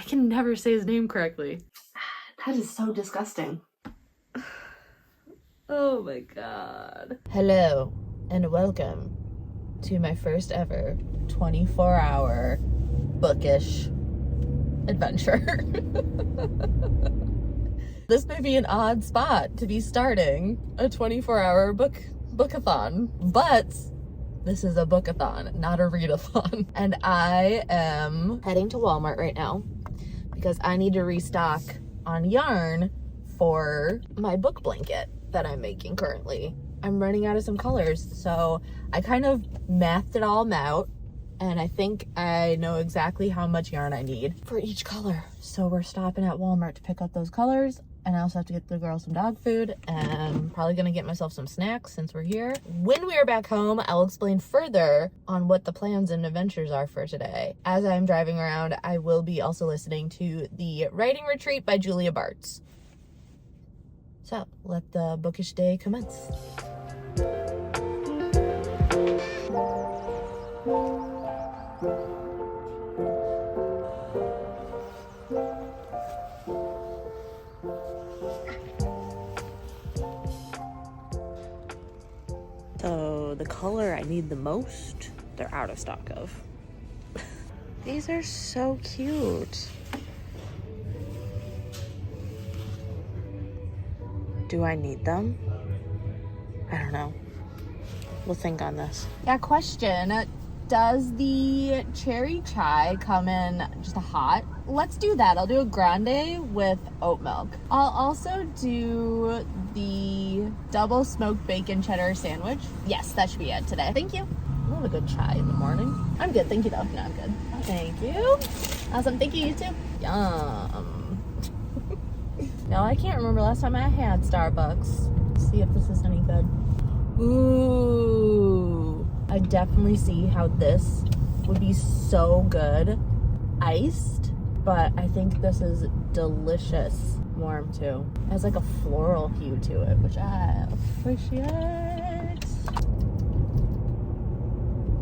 can never say his name correctly. That is so disgusting. Oh my god. Hello and welcome to my first ever 24-hour bookish adventure. This may be an odd spot to be starting a 24-hour bookathon, but this is a bookathon, not a readathon. And I am heading to Walmart right now because I need to restock on yarn for my book blanket that I'm making currently. I'm running out of some colors, so I kind of mathed it all out, and I think I know exactly how much yarn I need for each color. So we're stopping at Walmart to pick up those colors, and I also have to get the girls some dog food, and I'm probably gonna get myself some snacks since we're here. When we are back home, I'll explain further on what the plans and adventures are for today. As I'm driving around, I will be also listening to the Writing Retreat by Julia Bartz. So, let the bookish day commence. So, the color I need the most, they're out of stock of. These are so cute. Do I need them? I don't know. We'll think on this. Yeah, question. Does the cherry chai come in just a hot? Let's do that. I'll do a grande with oat milk. I'll also do the double smoked bacon cheddar sandwich. Yes, that should be it today. Thank you. I love a good chai in the morning. I'm good. Thank you, though. No, I'm good. Thank you. Awesome. Thank you, you too. Yum. No, I can't remember last time I had Starbucks. Let's see if this is any good. Ooh. I definitely see how this would be so good iced, but I think this is delicious warm too. It has like a floral hue to it, which I appreciate.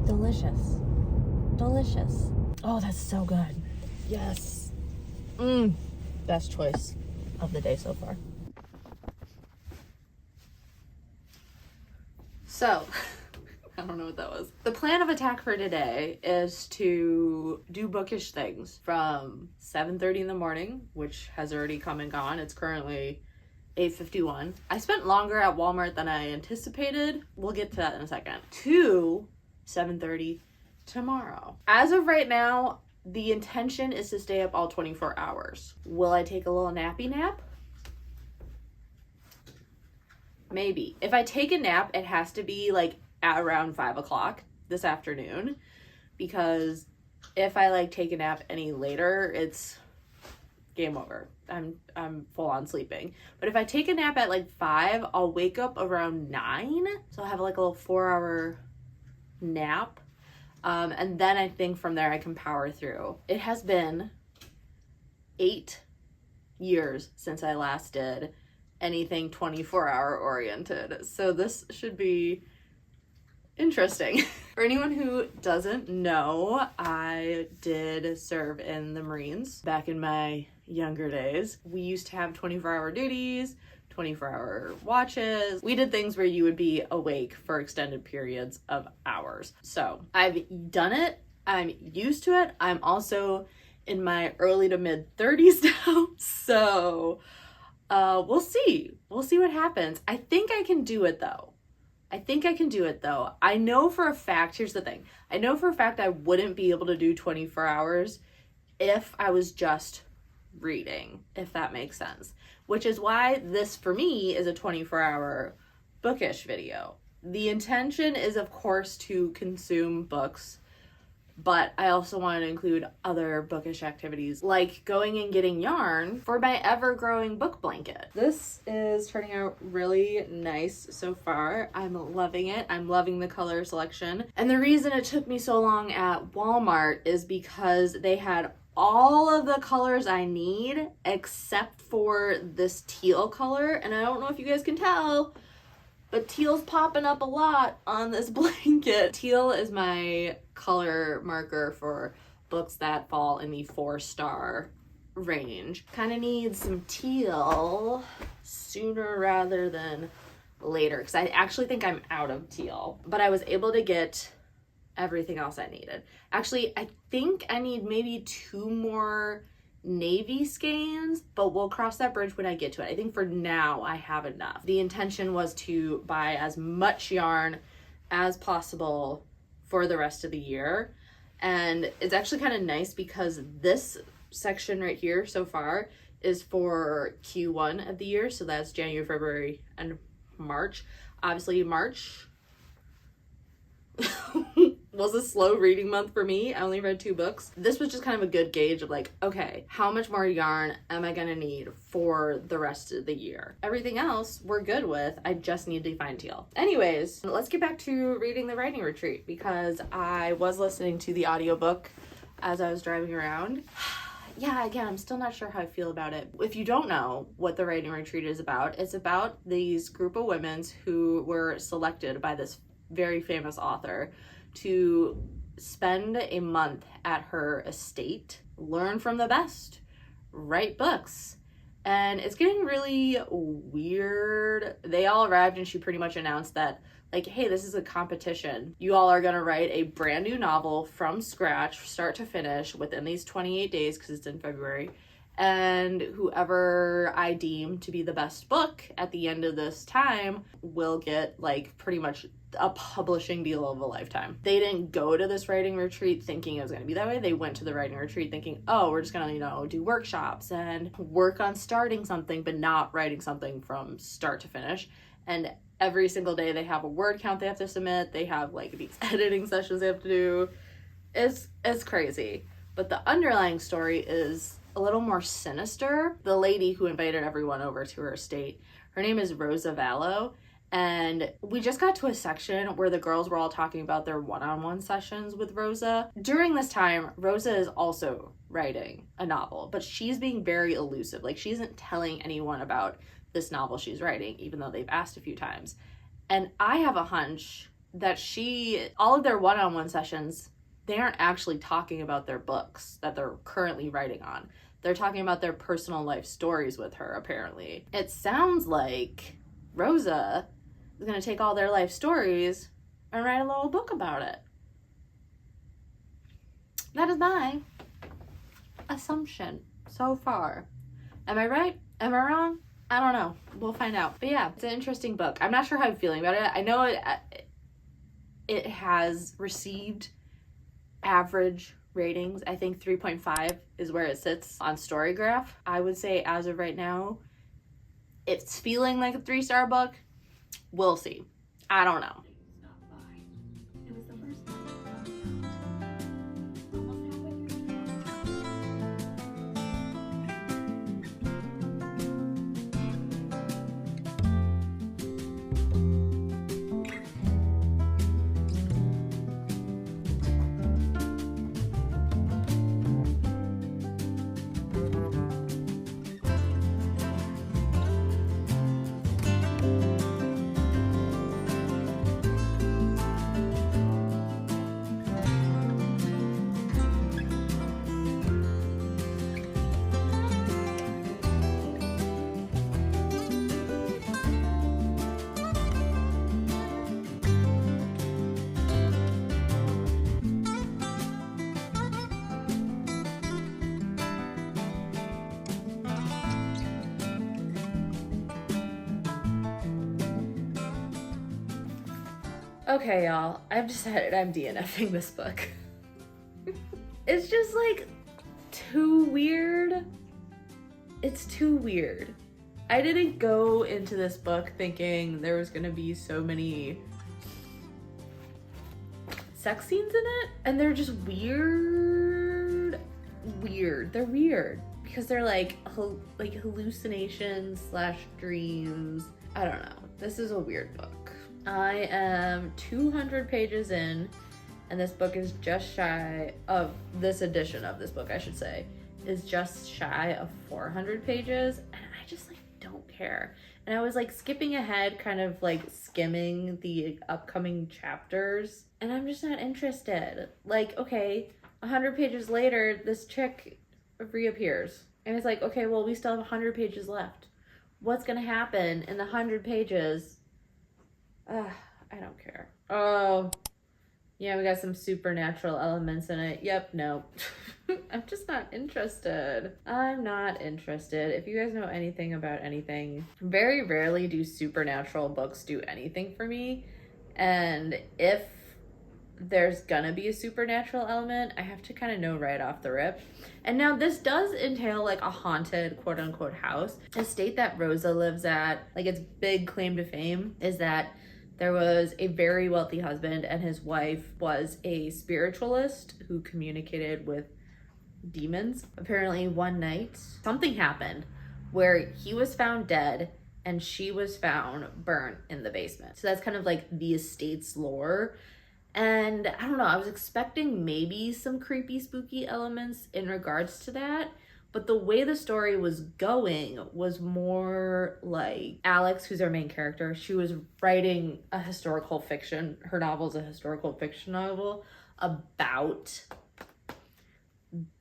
Delicious. Delicious. Oh, that's so good. Yes. Best choice of the day so far. So, I don't know what that was. The plan of attack for today is to do bookish things from 7:30 in the morning, which has already come and gone. It's currently 8:51. I spent longer at Walmart than I anticipated. We'll get to that in a second. To 7:30 tomorrow. As of right now, the intention is to stay up all 24 hours. Will I take a little nappy nap? Maybe. If I take a nap, it has to be like at around 5 o'clock this afternoon, because if I like take a nap any later, it's game over. I'm full on sleeping. But if I take a nap at like 5, I'll wake up around 9. So I'll have like a little 4-hour nap. And then I think from there I can power through. It has been 8 years since I last did anything 24-hour oriented. So this should be interesting. For anyone who doesn't know, I did serve in the Marines back in my younger days. We used to have 24-hour duties, 24-hour watches. We did things where you would be awake for extended periods of hours. So I've done it. I'm used to it. I'm also in my early to mid 30s now. So we'll see. We'll see what happens. I think I can do it though. I know for a fact, here's the thing. I know for a fact I wouldn't be able to do 24 hours if I was just reading, if that makes sense. Which is why this, for me, is a 24-hour bookish video. The intention is, of course, to consume books, but I also want to include other bookish activities, like going and getting yarn for my ever-growing book blanket. This is turning out really nice so far. I'm loving it. I'm loving the color selection. And the reason it took me so long at Walmart is because they had all of the colors I need except for this teal color. And I don't know if you guys can tell, but teal's popping up a lot on this blanket. Teal is my color marker for books that fall in the 4-star range. Kind of need some teal sooner rather than later, because I actually think I'm out of teal, but I was able to get everything else I needed. Actually, I think I need maybe 2 more navy skeins, but we'll cross that bridge when I get to it. I think for now I have enough. The intention was to buy as much yarn as possible for the rest of the year, and it's actually kind of nice because this section right here so far is for Q1 of the year, so that's January, February, and March. Obviously March was a slow reading month for me. I only read 2 books. This was just kind of a good gauge of like, okay, how much more yarn am I gonna need for the rest of the year? Everything else we're good with. I just need to find teal. Anyways, let's get back to reading the writing retreat, because I was listening to the audiobook as I was driving around. Yeah, again, I'm still not sure how I feel about it. If you don't know what the writing retreat is about, it's about these group of women who were selected by this very famous author to spend a month at her estate, learn from the best, write books. And it's getting really weird. They all arrived and she pretty much announced that, like, hey, this is a competition. You all are gonna write a brand new novel from scratch, start to finish, within these 28 days, because it's in February. And whoever I deem to be the best book at the end of this time will get, like, pretty much a publishing deal of a lifetime. They didn't go to this writing retreat thinking it was going to be that way. They went to the writing retreat thinking, oh, we're just going to, do workshops and work on starting something, but not writing something from start to finish. And every single day they have a word count they have to submit. They have, like, these editing sessions they have to do. It's crazy. But the underlying story is a little more sinister. The lady who invited everyone over to her estate, her name is Rosa Vallow, and we just got to a section where the girls were all talking about their one-on-one sessions with Rosa. During this time, Rosa is also writing a novel, but she's being very elusive. Like, she isn't telling anyone about this novel she's writing, even though they've asked a few times. And I have a hunch that all of their one-on-one sessions, they aren't actually talking about their books that they're currently writing on. They're talking about their personal life stories with her, apparently. It sounds like Rosa is going to take all their life stories and write a little book about it. That is my assumption so far. Am I right? Am I wrong? I don't know. We'll find out. But yeah, it's an interesting book. I'm not sure how I'm feeling about it. I know it has received average ratings. I think 3.5 is where it sits on Storygraph. I would say as of right now, it's feeling like a 3-star book. We'll see. I don't know. Okay, y'all, I've decided I'm DNFing this book. It's just, like, too weird. It's too weird. I didn't go into this book thinking there was gonna be so many sex scenes in it, and they're just weird. They're weird because they're like hallucinations / dreams. I don't know. This is a weird book. I am 200 pages in, and this book is just shy of, this edition of this book, I should say, is just shy of 400 pages, and I just, like, don't care. And I was, like, skipping ahead, kind of, like, skimming the upcoming chapters, and I'm just not interested. Like, okay, 100 pages later, this chick reappears. And it's like, okay, well, we still have 100 pages left. What's going to happen in the 100 pages? I don't care. Oh, yeah, we got some supernatural elements in it. Yep, no. I'm just not interested. I'm not interested. If you guys know anything about anything, very rarely do supernatural books do anything for me. And if there's gonna be a supernatural element, I have to kind of know right off the rip. And now this does entail like a haunted quote unquote house. A state that Rosa lives at, like its big claim to fame is that there was a very wealthy husband and his wife was a spiritualist who communicated with demons. Apparently one night something happened where he was found dead and she was found burnt in the basement. So that's kind of like the estate's lore. And I don't know, I was expecting maybe some creepy, spooky elements in regards to that. But the way the story was going was more like Alex, who's our main character, she was writing a historical fiction. Her novel is a historical fiction novel about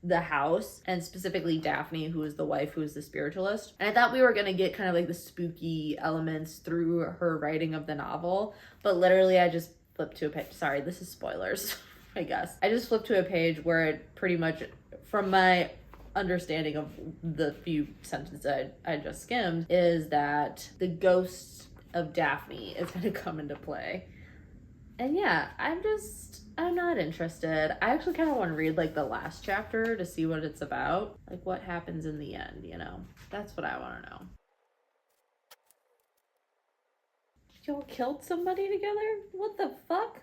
the house, and specifically Daphne, who is the wife, who is the spiritualist. And I thought we were going to get kind of like the spooky elements through her writing of the novel. But literally I just flipped to a page. Sorry, this is spoilers, I guess. I just flipped to a page where it pretty much, from my understanding of the few sentences I just skimmed, is that the ghost of Daphne is going to come into play. And yeah, I'm not interested. I actually kind of want to read like the last chapter to see what it's about, like what happens in the end, you know. That's what I want to know. Y'all killed somebody together? What the fuck?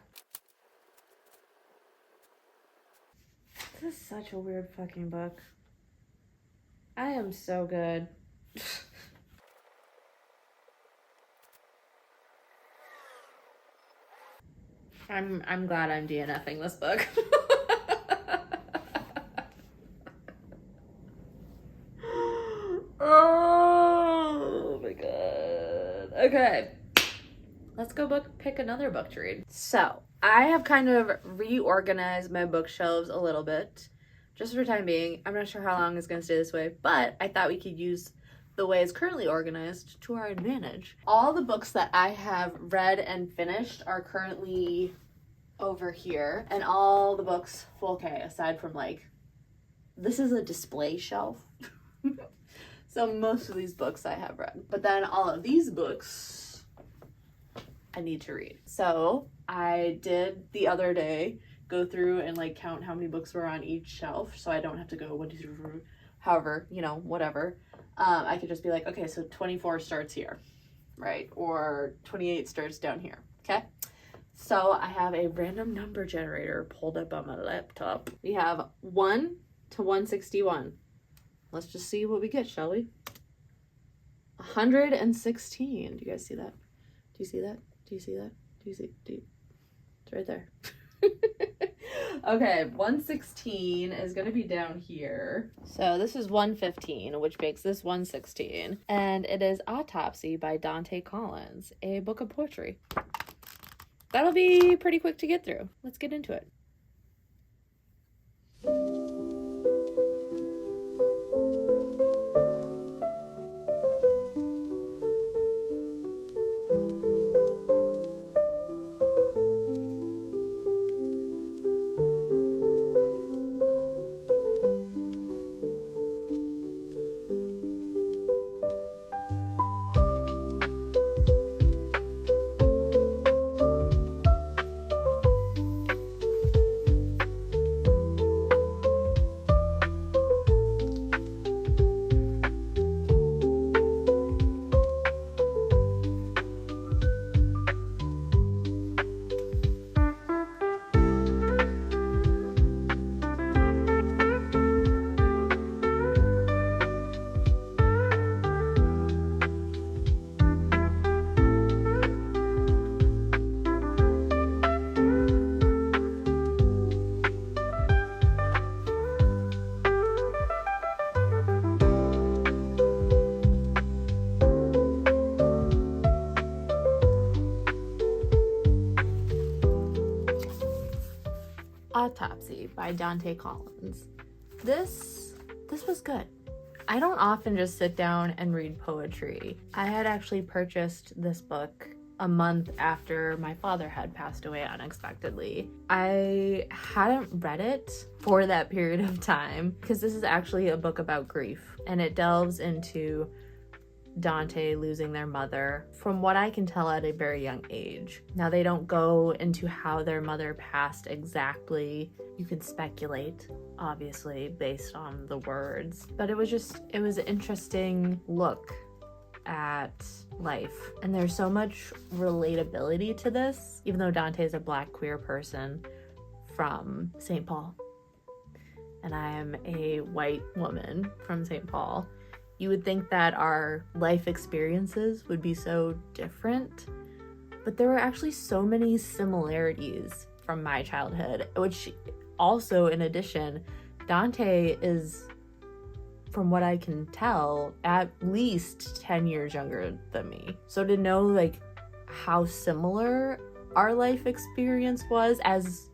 This is such a weird fucking book. I am so good. I'm glad I'm DNFing this book. Oh my god. Okay. Let's go pick another book to read. So, I have kind of reorganized my bookshelves a little bit. Just for time being. I'm not sure how long it's going to stay this way, but I thought we could use the way it's currently organized to our advantage. All the books that I have read and finished are currently over here, and all the books, well, okay, aside from like, this is a display shelf. So most of these books I have read, but then all of these books I need to read. So I did the other day go through and like count how many books were on each shelf, so I don't have to go 1, 2, 3, 4, however, you know, whatever. I could just be like, okay, so 24 starts here, right? Or 28 starts down here, okay? So I have a random number generator pulled up on my laptop. We have 1 to 161. Let's just see what we get, shall we? 116. Do you guys see that? Do you see that? Do you see that? Do you see? It's right there. Okay, 116 is going to be down here. So this is 115, which makes this 116. And it is Autopsy by Donte Collins, a book of poetry. That'll be pretty quick to get through. Let's get into it. Autopsy by Donte Collins. This was good. I don't often just sit down and read poetry. I had actually purchased this book a month after my father had passed away unexpectedly. I hadn't read it for that period of time because this is actually a book about grief, and it delves into Donte losing their mother, from what I can tell, at a very young age. Now, they don't go into how their mother passed exactly. You can speculate, obviously, based on the words, but it was an interesting look at life. And there's so much relatability to this, even though Donte is a Black queer person from St. Paul, and I am a white woman from St. Paul. You would think that our life experiences would be so different, but there were actually so many similarities from my childhood, which also, in addition, Donte is, from what I can tell, at least 10 years younger than me. So to know like how similar our life experience was as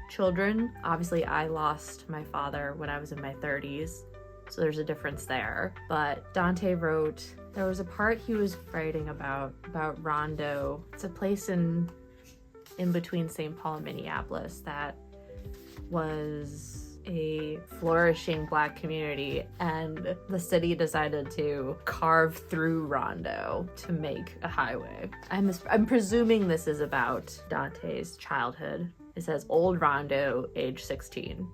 children, obviously I lost my father when I was in my 30s. So there's a difference there. But Donte wrote, there was a part he was writing about Rondo. It's a place in between St. Paul and Minneapolis that was a flourishing Black community, and the city decided to carve through Rondo to make a highway. I'm presuming this is about Dante's childhood. It says Old Rondo, age 16.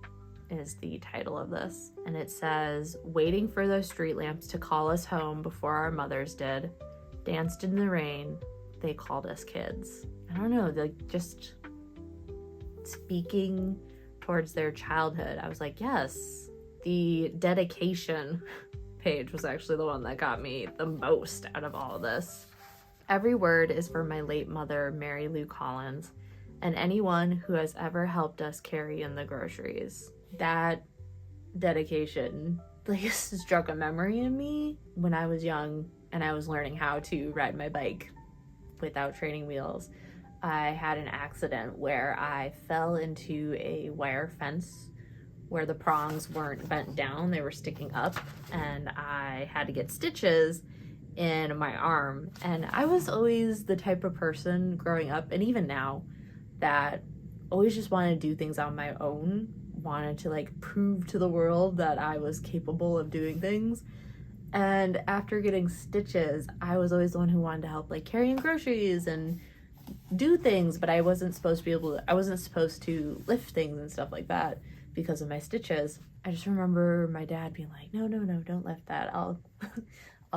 Is the title of this, and it says, waiting for those street lamps to call us home before our mothers did, danced in the rain, they called us kids. I don't know, like, just speaking towards their childhood, I was like, yes. The dedication page was actually the one that got me the most out of all of this. Every word is for my late mother, Mary Lou Collins, and anyone who has ever helped us carry in the groceries. That dedication like struck a memory in me when I was young and I was learning how to ride my bike without training wheels. I had an accident where I fell into a wire fence where the prongs weren't bent down, they were sticking up, and I had to get stitches in my arm. And I was always the type of person growing up, and even now, that always just wanted to do things on my own, wanted to like prove to the world that I was capable of doing things. And after getting stitches, I was always the one who wanted to help, like carrying groceries and do things, but I wasn't supposed to lift things and stuff like that because of my stitches. I just remember my dad being like, no, don't lift that. I'll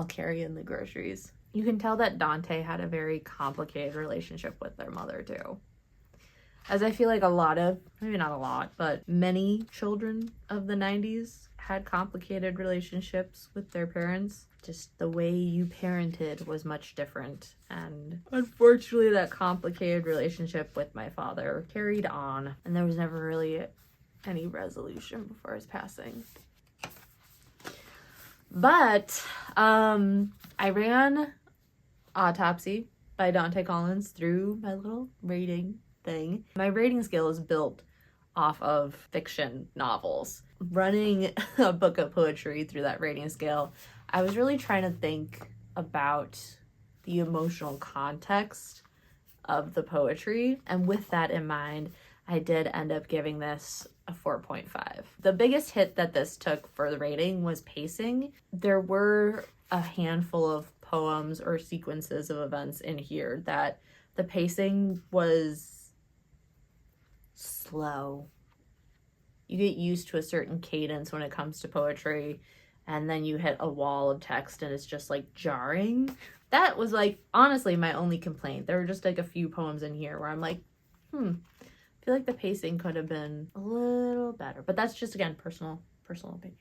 carry in the groceries. You can tell that Donte had a very complicated relationship with their mother too. As I feel like a lot of, maybe not a lot, but many children of the 90s had complicated relationships with their parents. Just the way you parented was much different. And unfortunately, that complicated relationship with my father carried on, and there was never really any resolution before his passing. But I ran Autopsy by Donte Collins through my little rating thing. My rating scale is built off of fiction novels. Running a book of poetry through that rating scale, I was really trying to think about the emotional context of the poetry, and with that in mind, I did end up giving this a 4.5. The biggest hit that this took for the rating was pacing. There were a handful of poems or sequences of events in here that the pacing was slow. You get used to a certain cadence when it comes to poetry, and then you hit a wall of text and it's just like jarring. That was like honestly my only complaint. There were just like a few poems in here where I'm like, I feel like the pacing could have been a little better. But that's just, again, personal opinion.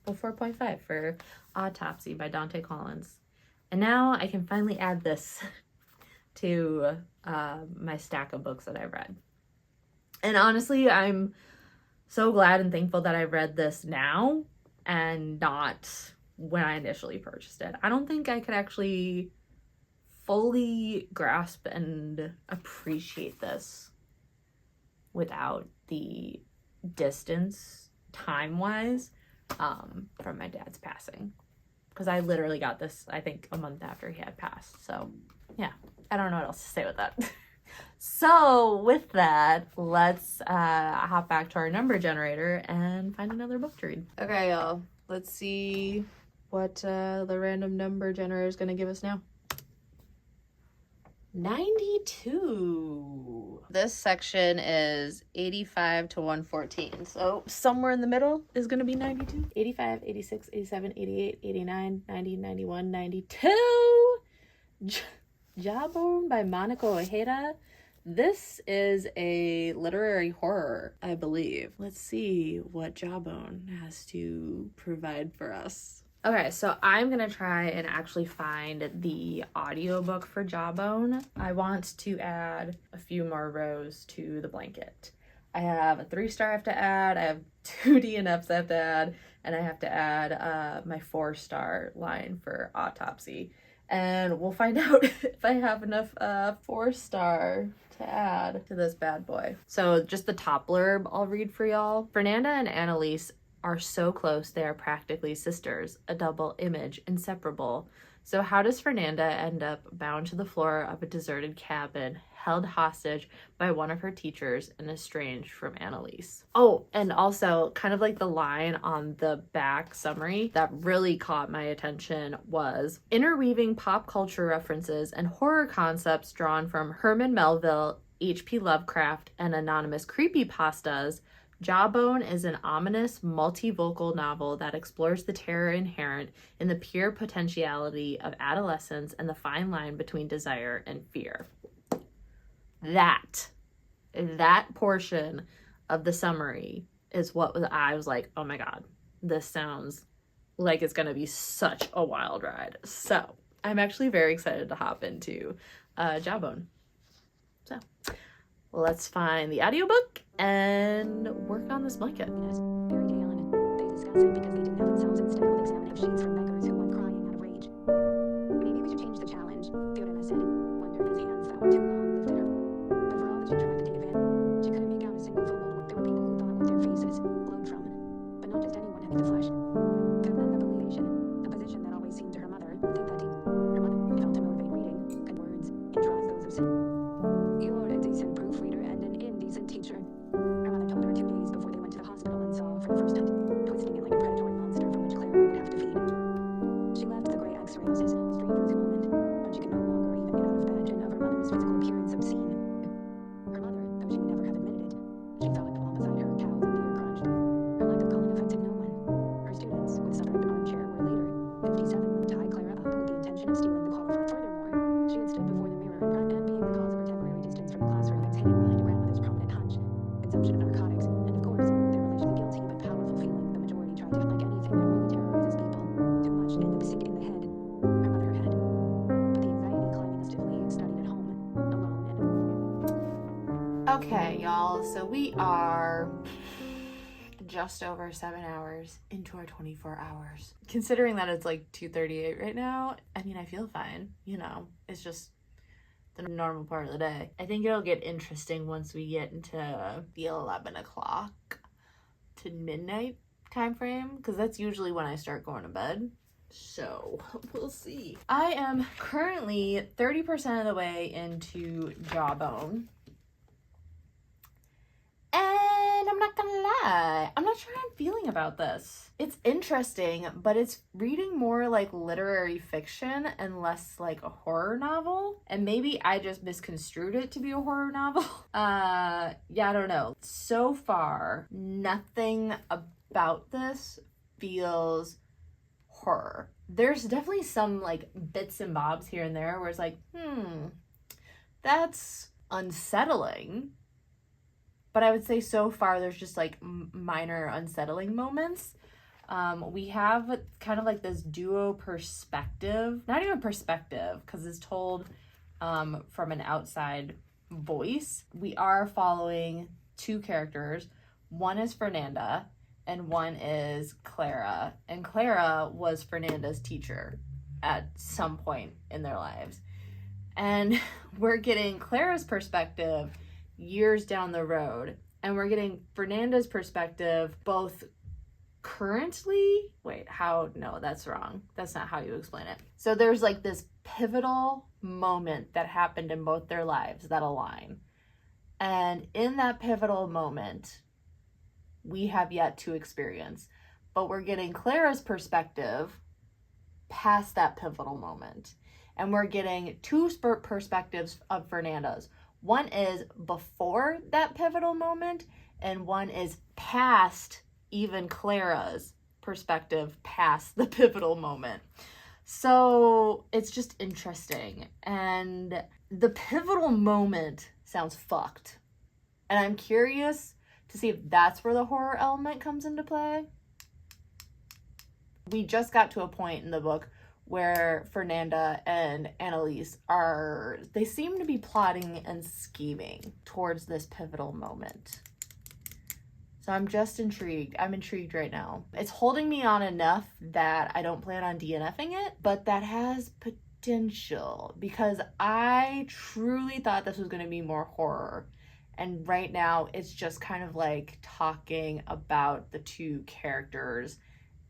But 4.5 for Autopsy by Donte Collins. And now I can finally add this to my stack of books that I read. And honestly, I'm so glad and thankful that I read this now and not when I initially purchased it. I don't think I could actually fully grasp and appreciate this without the distance, time-wise, from my dad's passing. Because I literally got this, I think, a month after he had passed. So, yeah. I don't know what else to say with that. So, with that, let's hop back to our number generator and find another book to read. Okay, y'all. Let's see what the random number generator is going to give us now. 92. This section is 85 to 114. So somewhere in the middle is going to be 92. 85, 86, 87, 88, 89, 90, 91, 92. Jawbone by Mónica Ojeda. This is a literary horror, I believe. Let's see what Jawbone has to provide for us. Okay, so I'm gonna try and actually find the audiobook for Jawbone. I want to add a few more rows to the blanket. I have a 3-star I have to add, I have 2 DNFs I have to add, and I have to add my 4-star line for Autopsy. And we'll find out if I have enough 4-star to add to this bad boy. So just the top blurb I'll read for y'all. Fernanda and Annalise are so close they are practically sisters, a double image, inseparable. So how does Fernanda end up bound to the floor of a deserted cabin, held hostage by one of her teachers and estranged from Annalise? Oh, and also kind of like the line on the back summary that really caught my attention was interweaving pop culture references and horror concepts drawn from Herman Melville, H.P. Lovecraft, and anonymous creepypastas. Jawbone is an ominous, multivocal novel that explores the terror inherent in the pure potentiality of adolescence and the fine line between desire and fear. That portion of the summary is what I was like, oh my god, this sounds like it's gonna be such a wild ride. So I'm actually very excited to hop into Jawbone. So let's find the audiobook and work on this blanket. Every day on it, they discuss it because they didn't know themselves instead with examining sheets from beggars who went crying out of rage. Maybe we should change the challenge, Fiorina said, wondering his hands that were too long lifted her. But for all that she tried to take advantage, she couldn't make out a single photo. There were people who thought what their faces glowed from, but not just anyone having the flesh. Fernanda, a position that always seemed to her mother, think that deep. Her mother felt to motivate reading, and words, in draws those of sin. You're a decent proofreader and an indecent teacher. Her mother told her 2 days before they went to the hospital and saw for the first time, twisting it like a predatory monster from which Clara would have to feed. She left the great X-ray houses, stranger's moment, when she could no longer even get out of bed and of her mother's physical appearance obscene. Her mother, though she would never have admitted it, she thought the wall beside her cows and deer crunched. Her lack of calling affected no one. Her students, with suspect armchair, were later 57 would tie Clara up with the intention of stealing the qualified. Furthermore, she had stood before the mirror and being the cause of her temporary distance from the classroom, exhaling behind a grandmother's prominent hunch, consumption of narcotics, and of course, their relation guilty but powerful feeling the majority tried to like anything that really terrorizes people. Too much and the sick in the head. Her mother had. But the anxiety climbing stiffly studied at home, alone and... Okay, y'all, so we are just over 7 hours into our 24 hours. Considering that it's like 2:38 right now, I mean, I feel fine, it's just the normal part of the day. I think it'll get interesting once we get into the 11 o'clock to midnight time frame, because that's usually when I start going to bed. So we'll see. I am currently 30% of the way into Jawbone. And I'm not gonna lie, I'm not sure how I'm feeling about this. It's interesting, but it's reading more like literary fiction and less like a horror novel. And maybe I just misconstrued it to be a horror novel. I don't know. So far, nothing about this feels horror. There's definitely some like bits and bobs here and there where it's like, that's unsettling. But I would say so far there's just like minor unsettling moments. We have kind of like this duo perspective, not even perspective because it's told from an outside voice. We are following 2 characters. One is Fernanda and one is Clara. And Clara was Fernanda's teacher at some point in their lives. And we're getting Clara's perspective years down the road, and we're getting Fernanda's perspective both currently, no, that's wrong. That's not how you explain it. So there's like this pivotal moment that happened in both their lives that align. And in that pivotal moment, we have yet to experience, but we're getting Clara's perspective past that pivotal moment. And we're getting two perspectives of Fernanda's. One is before that pivotal moment, and one is past even Clara's perspective past the pivotal moment. So it's just interesting. And the pivotal moment sounds fucked. And I'm curious to see if that's where the horror element comes into play. We just got to a point in the book where Fernanda and Annalise they seem to be plotting and scheming towards this pivotal moment. So I'm just intrigued. I'm intrigued right now. It's holding me on enough that I don't plan on DNFing it, but that has potential because I truly thought this was going to be more horror. And right now it's just kind of like talking about the two characters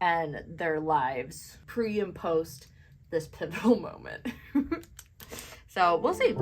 and their lives pre and post this pivotal moment. So we'll see.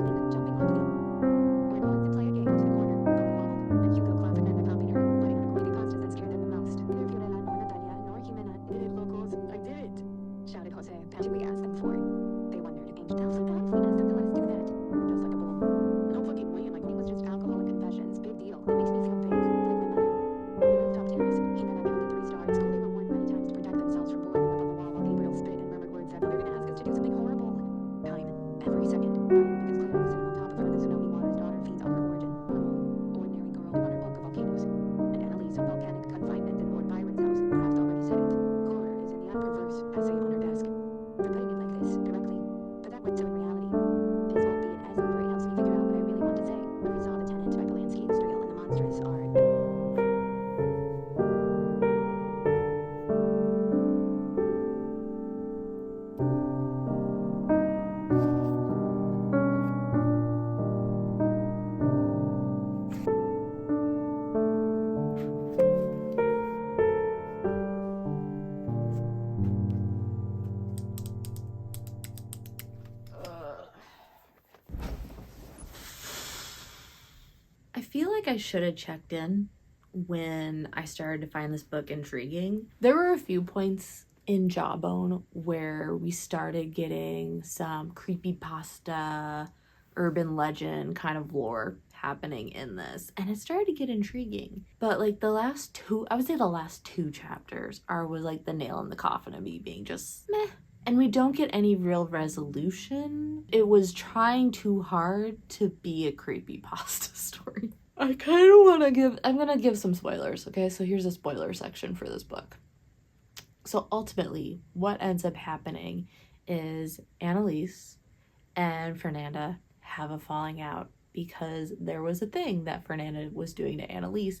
I feel like I should have checked in when I started to find this book intriguing. There were a few points in Jawbone where we started getting some creepypasta, urban legend kind of lore happening in this, and it started to get intriguing. But like the last two chapters was like the nail in the coffin of me being just meh. And we don't get any real resolution. It was trying too hard to be a creepypasta story. I kind of want to I'm going to give some spoilers, okay? So here's a spoiler section for this book. So ultimately, what ends up happening is Annalise and Fernanda have a falling out because there was a thing that Fernanda was doing to Annalise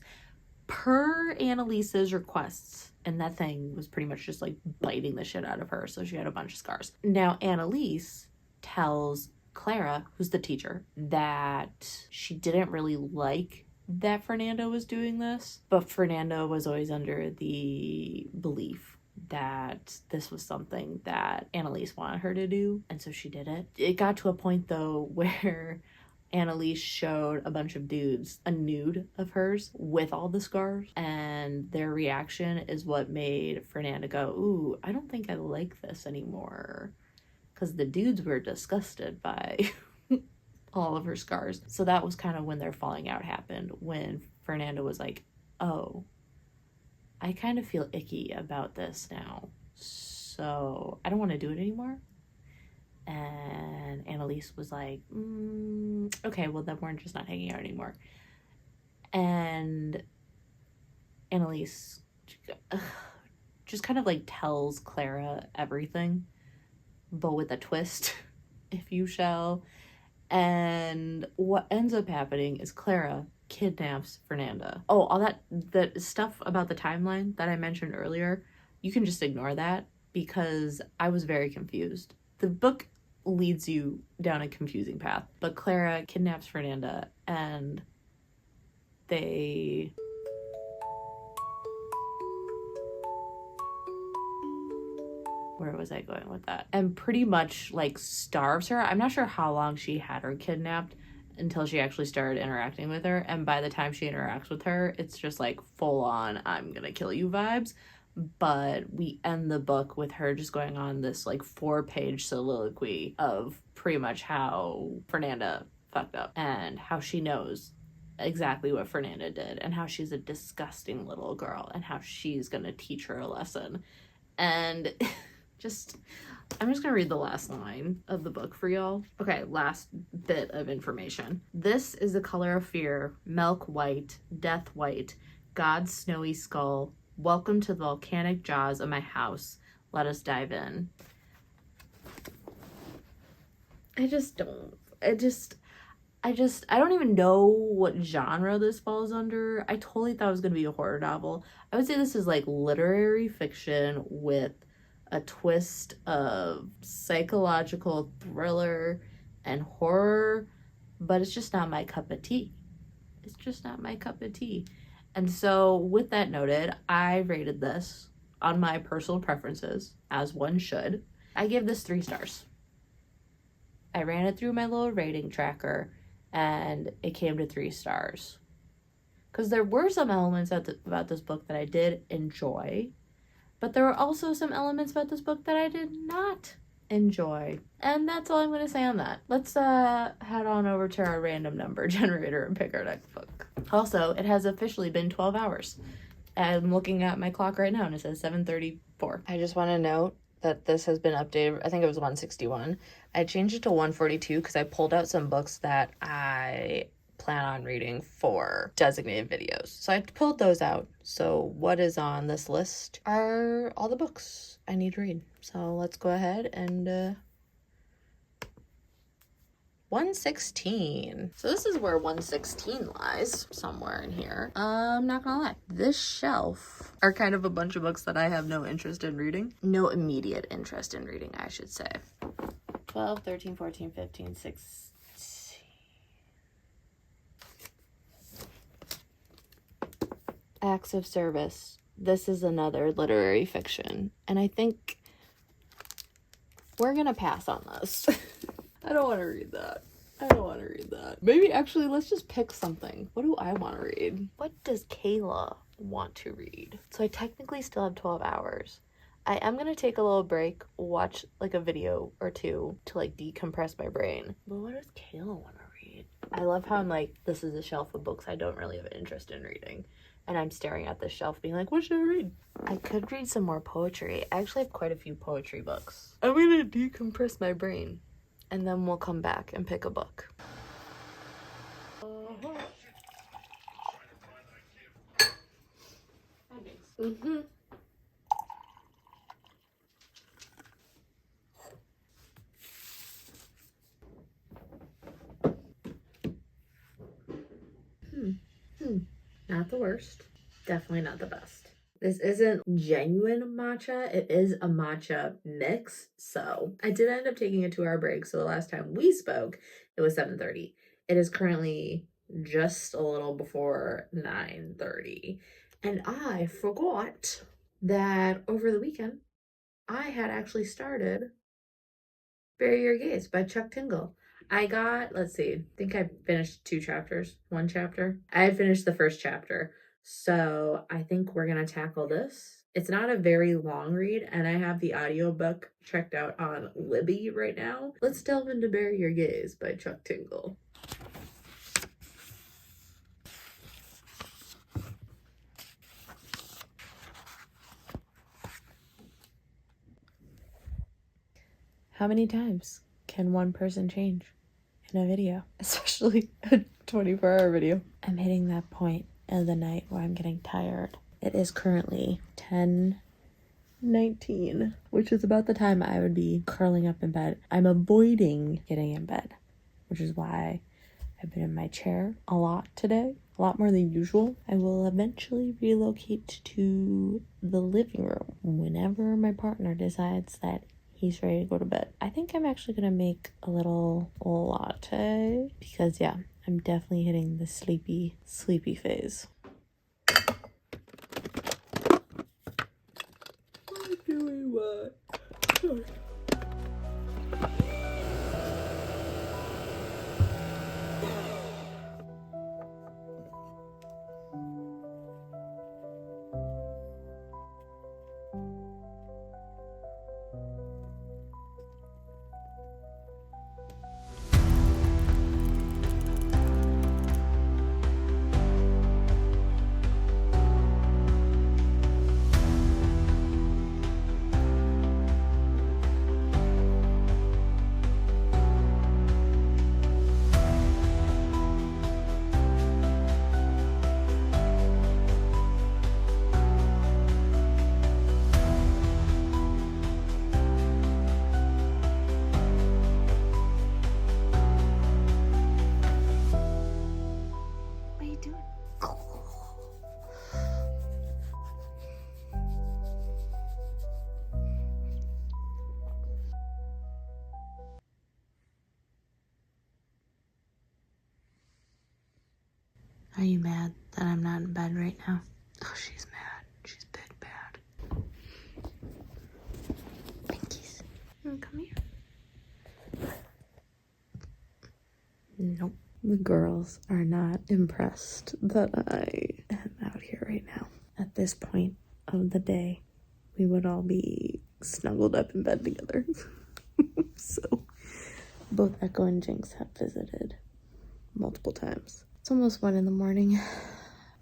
per Annalise's requests. And that thing was pretty much just like biting the shit out of her. So she had a bunch of scars. Now Annalise tells Clara, who's the teacher, that she didn't really like that Fernanda was doing this. But Fernanda was always under the belief that this was something that Annalise wanted her to do. And so she did it. It got to a point though where Annalise showed a bunch of dudes a nude of hers with all the scars, and their reaction is what made Fernanda go, ooh, I don't think I like this anymore, because the dudes were disgusted by all of her scars. So that was kind of when their falling out happened, when Fernanda was like, oh, I kind of feel icky about this now, so I don't want to do it anymore. And Annalise was like, okay, well then we're just not hanging out anymore. And Annalise just kind of like tells Clara everything, but with a twist, if you shall. And what ends up happening is Clara kidnaps Fernanda. Oh, all the stuff about the timeline that I mentioned earlier, you can just ignore that because I was very confused. The book leads you down a confusing path, but Clara kidnaps Fernanda and where was I going with that? And pretty much like starves her. I'm not sure how long she had her kidnapped until she actually started interacting with her. And by the time she interacts with her, it's just like full on, I'm gonna kill you vibes. But we end the book with her just going on this like 4-page soliloquy of pretty much how Fernanda fucked up and how she knows exactly what Fernanda did and how she's a disgusting little girl and how she's gonna teach her a lesson. And I'm just gonna read the last line of the book for y'all. Okay, last bit of information. This is the color of fear, milk white, death white, God's snowy skull. Welcome to the volcanic jaws of my house. Let us dive in. I don't even know what genre this falls under. I totally thought it was gonna be a horror novel. I would say this is like literary fiction with a twist of psychological thriller and horror, but it's just not my cup of tea. It's just not my cup of tea. And so with that noted, I rated this on my personal preferences, as one should. I give this 3 stars. I ran it through my little rating tracker and it came to 3 stars. Because there were some elements about this book that I did enjoy, but there were also some elements about this book that I did not enjoy. And that's all I'm going to say on that. Let's head on over to our random number generator and pick our next book. Also, it has officially been 12 hours. I'm looking at my clock right now and it says 7:34. I just want to note that this has been updated. I think it was 161. I changed it to 142 because I pulled out some books that I plan on reading for designated videos. So I pulled those out. So what is on this list are all the books I need to read. So let's go ahead and 116. So this is where 116 lies, somewhere in here. I'm not gonna lie. This shelf are kind of a bunch of books that I have no interest in reading. No immediate interest in reading, I should say. 12, 13, 14, 15, 16. Acts of Service. This is another literary fiction. And I think we're gonna pass on this. I don't want to read that. Maybe actually let's just pick something. What do I want to read? What does Kayla want to read? So I technically still have 12 hours. I am going to take a little break, watch like a video or two to like decompress my brain. But what does Kayla want to read? I love how I'm like, this is a shelf of books I don't really have an interest in reading. And I'm staring at this shelf being like, what should I read? I could read some more poetry. I actually have quite a few poetry books. I'm going to decompress my brain. And then we'll come back and pick a book. Mm-hmm. Not the worst. Definitely not the best. This isn't genuine matcha. It is a matcha mix. So I did end up taking a 2-hour break. So the last time we spoke, it was 7:30. It is currently just a little before 9:30. And I forgot that over the weekend, I had actually started Bury Your Gaze by Chuck Tingle. I got, let's see, I think I finished 2 chapters, 1 chapter. I had finished the first chapter. So I think we're going to tackle this. It's not a very long read, and I have the audiobook checked out on Libby right now. Let's delve into Bury Your Gaze by Chuck Tingle. How many times can one person change in a video? Especially a 24-hour video. I'm hitting that point of the night where I'm getting tired. It is currently 10:19, which is about the time I would be curling up in bed. I'm avoiding getting in bed, which is why I've been in my chair a lot today, a lot more than usual. I will eventually relocate to the living room whenever my partner decides that he's ready to go to bed. I think I'm actually gonna make a little latte because yeah, I'm definitely hitting the sleepy phase. What? Are you mad that I'm not in bed right now? Oh, she's mad. She's big bad. Pinkies. Come here. Nope. The girls are not impressed that I am out here right now. At this point of the day, we would all be snuggled up in bed together. So, both Echo and Jinx have visited multiple times. It's almost 1 a.m.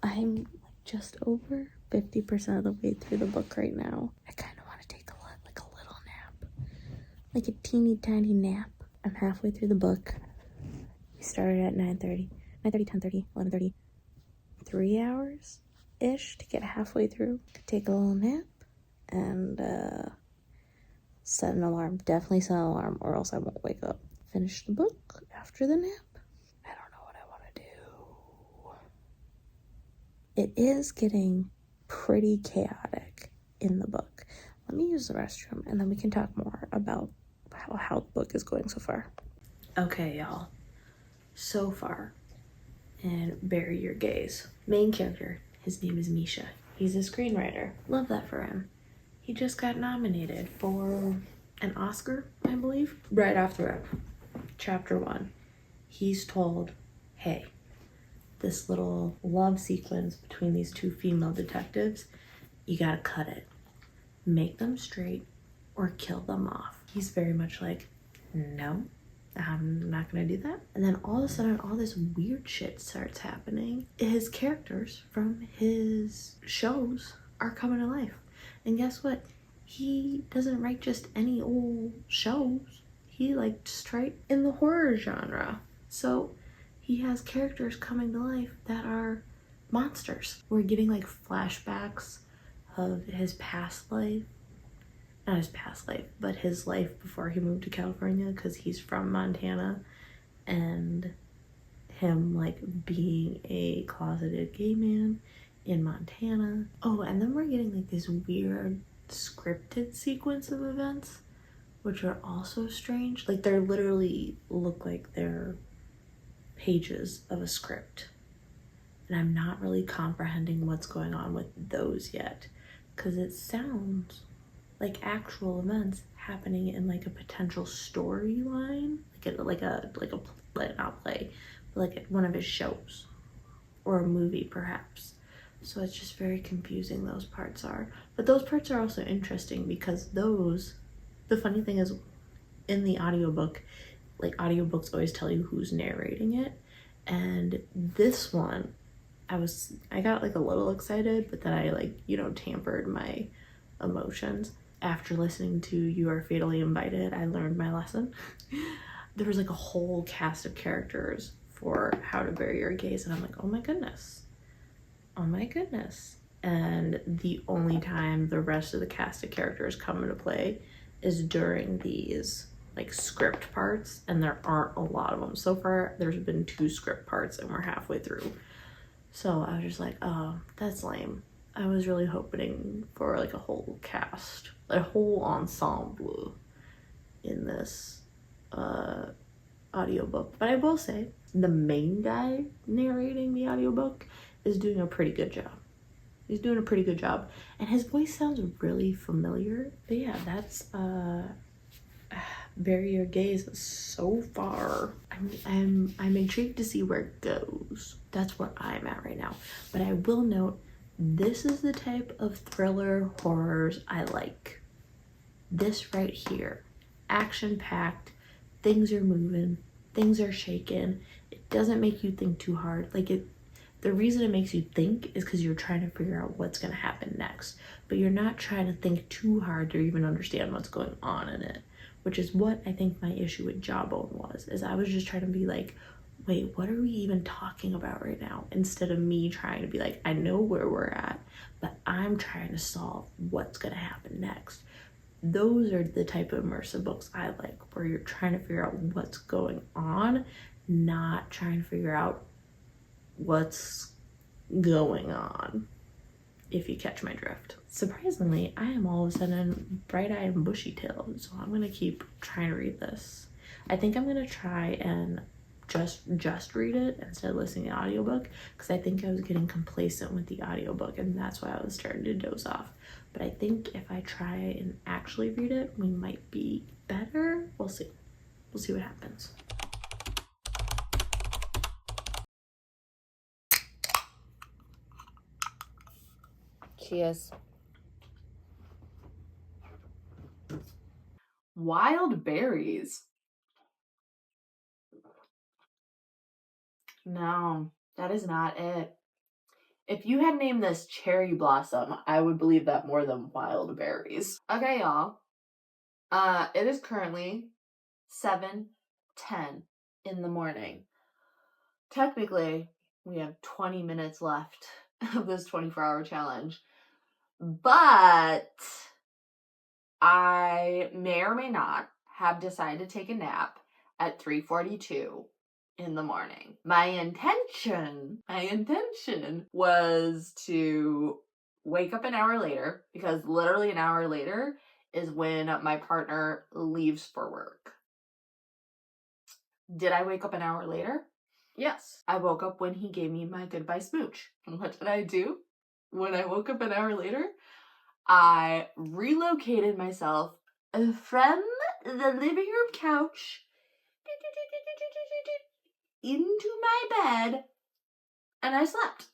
I'm just over 50% of the way through the book right now. I kind of want to take a little nap. Like a teeny tiny nap. I'm halfway through the book. We started at 9:30, 10:30, 11:30. 3 hours-ish to get halfway through. Take a little nap and set an alarm. Definitely set an alarm or else I won't wake up. Finish the book after the nap. I don't know what I want to do. It is getting pretty chaotic in the book. Let me use the restroom and then we can talk more about how the book is going so far. Okay, y'all. So far, and bury your gaze. Main character, his name is Misha. He's a screenwriter. Love that for him. He just got nominated for an Oscar, I believe. Right off the rip, chapter 1, he's told, hey, this little love sequence between these 2 female detectives, you gotta cut it. Make them straight or kill them off. He's very much like, no, I'm not gonna do that. And then all of a sudden, all this weird shit starts happening. His characters from his shows are coming to life. And guess what? He doesn't write just any old shows. He just write in the horror genre. So he has characters coming to life that are monsters. We're getting flashbacks of his past life. Not his past life, but his life before he moved to California, because he's from Montana, and him being a closeted gay man in Montana. Oh, and then we're getting this weird scripted sequence of events, which are also strange. They're literally look like they're pages of a script, and I'm not really comprehending what's going on with those yet, because it sounds like actual events happening in a potential storyline, not play, but one of his shows or a movie perhaps. So it's just very confusing, those parts are. But those parts are also interesting because the funny thing is, in the audiobook, audiobooks always tell you who's narrating it, and this one I got a little excited, but then I tampered my emotions. After listening to You Are Fatally Invited, I learned my lesson. There was a whole cast of characters for How to Bury Your Gaze, and I'm oh my goodness. And the only time the rest of the cast of characters come into play is during these script parts, and there aren't a lot of them. So far, there's been 2 script parts, and we're halfway through. So I was just oh, that's lame. I was really hoping for a whole cast, a whole ensemble in this audiobook. But I will say, the main guy narrating the audiobook is doing a pretty good job. He's doing a pretty good job, and his voice sounds really familiar. But yeah, that's Bury Your Gaze so far. I'm intrigued to see where it goes. That's where I'm at right now. But I will note, this is the type of thriller horrors I like. This right here, action-packed, things are moving, things are shaking. It doesn't make you think too hard. The reason it makes you think is because you're trying to figure out what's going to happen next, but you're not trying to think too hard to even understand what's going on in it, which is what I think my issue with Jawbone was, is I was just trying to be wait, what are we even talking about right now? Instead of me trying to be I know where we're at, but I'm trying to solve what's going to happen next. Those are the type of immersive books I like, where you're trying to figure out what's going on, not trying to figure out what's going on, if you catch my drift. Surprisingly, I am all of a sudden bright-eyed and bushy-tailed, so I'm going to keep trying to read this. I think I'm going to try and just read it instead of listening to the audiobook, because I think I was getting complacent with the audiobook and that's why I was starting to doze off. But I think if I try and actually read it, we might be better. We'll see. We'll see what happens. Cheers. Wild berries. No, that is not it. If you had named this cherry blossom, I would believe that more than wild berries. Okay, y'all. It is currently 7:10 in the morning. Technically, we have 20 minutes left of this 24-hour challenge, but I may or may not have decided to take a nap at 3:42 in the morning. My intention was to wake up an hour later, because literally an hour later is when my partner leaves for work. Did I wake up an hour later? Yes. I woke up when he gave me my goodbye smooch. And what did I do when I woke up an hour later? I relocated myself from the living room couch into my bed, and I slept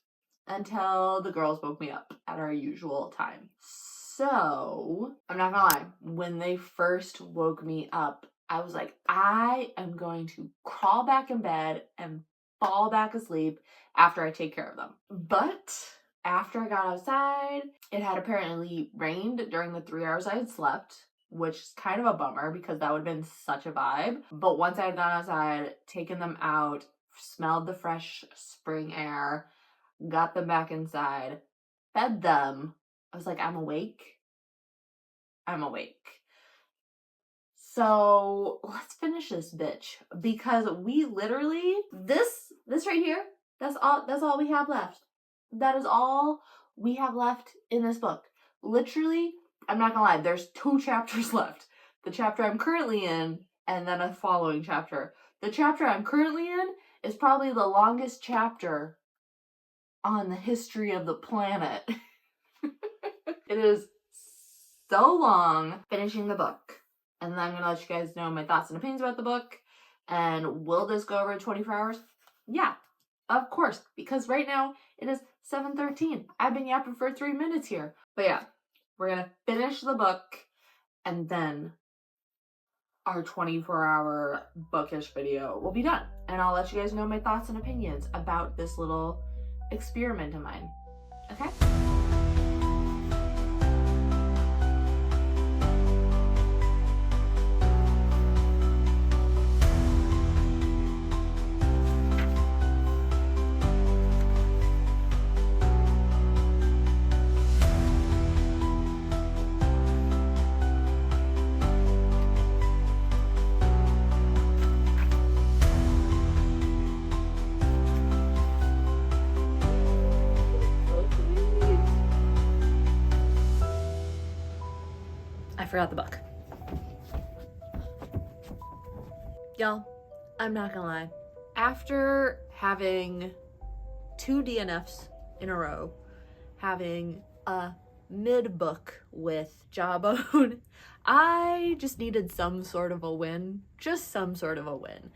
until the girls woke me up at our usual time. So, I'm not gonna lie, when they first woke me up, I was like, I am going to crawl back in bed and fall back asleep after I take care of them. But after I got outside, it had apparently rained during the 3 hours I had slept, which is kind of a bummer because that would have been such a vibe. But once I had gone outside, taken them out, smelled the fresh spring air, got them back inside, fed them, I was like, I'm awake. I'm awake. So let's finish this bitch, because we literally, this right here, that's all we have left. That is all we have left in this book. Literally, I'm not gonna lie, there's 2 chapters left. The chapter I'm currently in, and then a following chapter. The chapter I'm currently in is probably the longest chapter on the history of the planet. It is so long finishing the book. And then I'm gonna let you guys know my thoughts and opinions about the book. And will this go over 24 hours? Yeah, of course, because right now it is 7:13. I've been yapping for 3 minutes here. But yeah, we're gonna finish the book, and then our 24-hour bookish video will be done. And I'll let you guys know my thoughts and opinions about this little experiment of mine. Okay? I forgot the book. Y'all, I'm not gonna lie. After having 2 DNFs in a row, having a mid-book with Jawbone, I just needed some sort of a win. Just some sort of a win.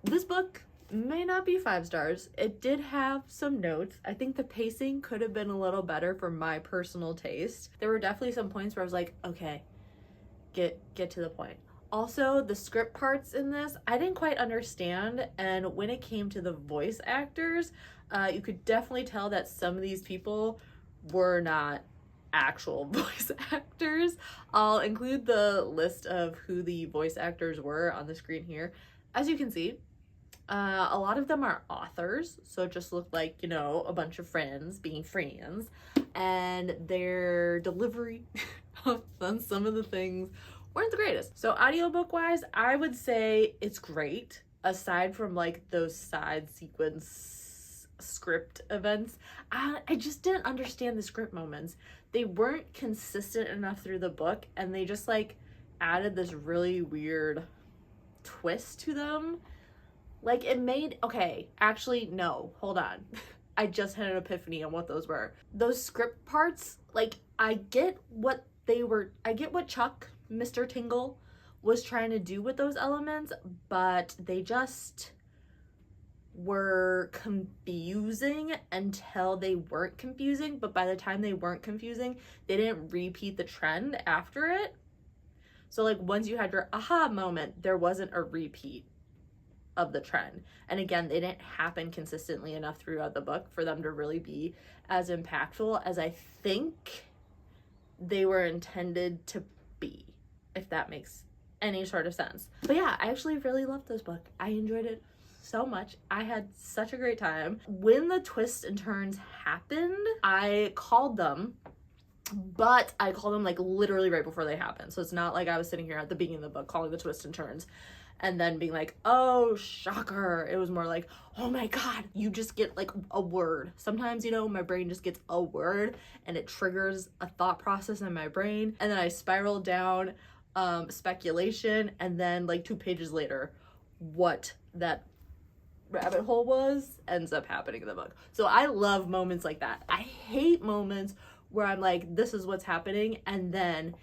This book may not be 5 stars. It did have some notes. I think the pacing could have been a little better for my personal taste. There were definitely some points where I was like, okay, get to the point. Also, the script parts in this, I didn't quite understand, and when it came to the voice actors, you could definitely tell that some of these people were not actual voice actors. I'll include the list of who the voice actors were on the screen here. As you can see, a lot of them are authors, so it just looked like, you know, a bunch of friends being friends, and their delivery on some of the things weren't the greatest. So audiobook wise, I would say it's great, aside from like those side sequence script events. I just didn't understand the script moments. They weren't consistent enough through the book, and they just like added this really weird twist to them Like, it made, okay, actually, no, hold on. I just had an epiphany on what those were. Those script parts, like, I get what Chuck, Mr. Tingle, was trying to do with those elements, but they just were confusing until they weren't confusing. But by the time they weren't confusing, they didn't repeat the trend after it. So, like, once you had your aha moment, there wasn't a repeat of the trend. And again, they didn't happen consistently enough throughout the book for them to really be as impactful as I think they were intended to be, if that makes any sort of sense. But yeah, I actually really loved this book. I enjoyed it so much. I had such a great time. When the twists and turns happened, I called them, but I called them like literally right before they happened. So it's not like I was sitting here at the beginning of the book calling the twists and turns and then being like, oh, shocker. It was more like, oh my God, you just get like a word. Sometimes, you know, my brain just gets a word and it triggers a thought process in my brain. And then I spiral down speculation, and then like 2 pages later, what that rabbit hole was ends up happening in the book. So I love moments like that. I hate moments where I'm like, this is what's happening, and then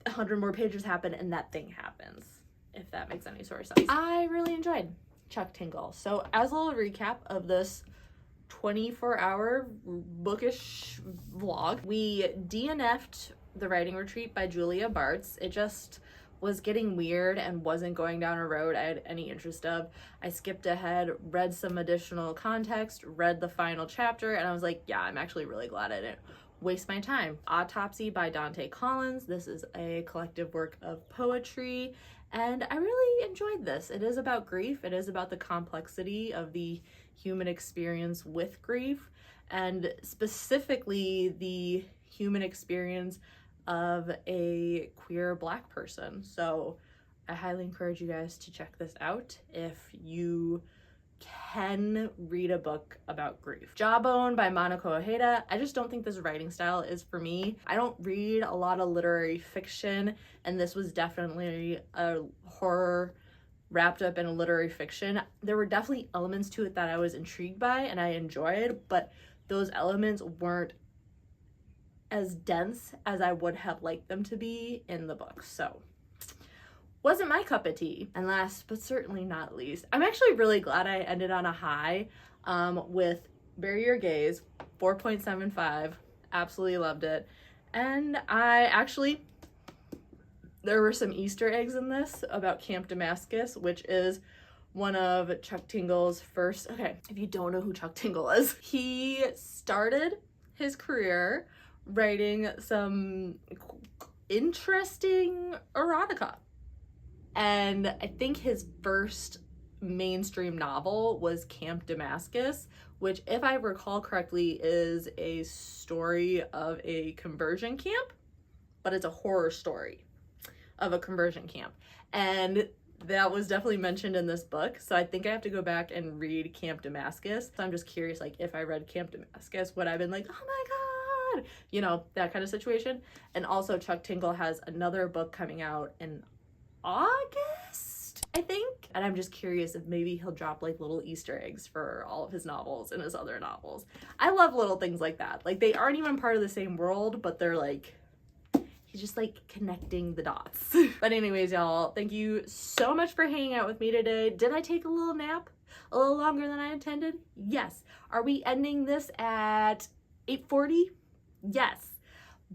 100 more pages happen and that thing happens, if that makes any sort of sense. I really enjoyed Chuck Tingle. So as a little recap of this 24-hour bookish vlog, we DNF'd The Writing Retreat by Julia Bartz. It just was getting weird and wasn't going down a road I had any interest of. I skipped ahead, read some additional context, read the final chapter, and I was like, yeah, I'm actually really glad I didn't waste my time. Autopsy by Donte Collins. This is a collective work of poetry, and I really enjoyed this. It is about grief. It is about the complexity of the human experience with grief, and specifically the human experience of a queer Black person. So I highly encourage you guys to check this out if you can read a book about grief. Jawbone by Mónica Ojeda. I just don't think this writing style is for me. I don't read a lot of literary fiction, and this was definitely a horror wrapped up in a literary fiction. There were definitely elements to it that I was intrigued by and I enjoyed, but those elements weren't as dense as I would have liked them to be in the book. So wasn't my cup of tea. And last but certainly not least, I'm actually really glad I ended on a high with Bury Your Gaze, 4.75. Absolutely loved it. And there were some Easter eggs in this about Camp Damascus, which is one of Chuck Tingle's first, okay, if you don't know who Chuck Tingle is, he started his career writing some interesting erotica. And I think his first mainstream novel was Camp Damascus, which, if I recall correctly, is a story of a conversion camp, but it's a horror story of a conversion camp. And that was definitely mentioned in this book. So I think I have to go back and read Camp Damascus. So I'm just curious, like, if I read Camp Damascus, would I have been like, oh my God, you know, that kind of situation. And also Chuck Tingle has another book coming out in August, I think. And I'm just curious if maybe he'll drop like little Easter eggs for all of his novels and his other novels. I love little things like that. Like, they aren't even part of the same world, but they're like, he's just like connecting the dots. But anyways, y'all, thank you so much for hanging out with me today. Did I take a little nap? A little longer than I intended? Yes. Are we ending this at 8:40? Yes.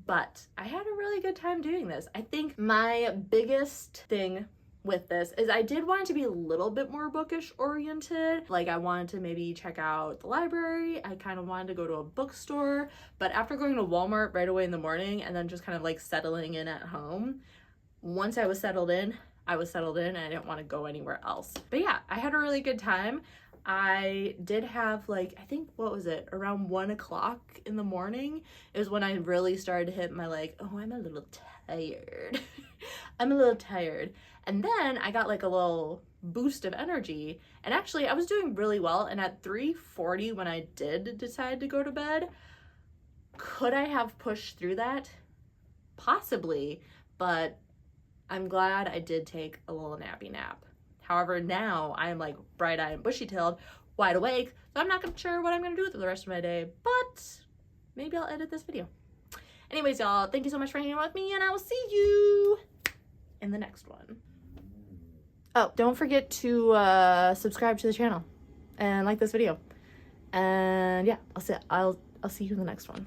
But I had a really good time doing this. I think my biggest thing with this is I did want it to be a little bit more bookish oriented. Like, I wanted to maybe check out the library. I kind of wanted to go to a bookstore, but after going to Walmart right away in the morning and then just kind of like settling in at home, once I was settled in and I didn't want to go anywhere else. But yeah, I had a really good time. I did have like, I think, what was it, around 1 o'clock in the morning is when I really started to hit my like, oh, I'm a little tired. I'm a little tired. And then I got like a little boost of energy, and actually I was doing really well. And at 3:40 when I did decide to go to bed, could I have pushed through that? Possibly, but I'm glad I did take a little nappy nap. However, now I am like bright-eyed and bushy-tailed, wide awake, so I'm not sure what I'm gonna do with the rest of my day, but maybe I'll edit this video. Anyways, y'all, thank you so much for hanging out with me, and I will see you in the next one. Oh, don't forget to subscribe to the channel and like this video. And yeah, I'll see you in the next one.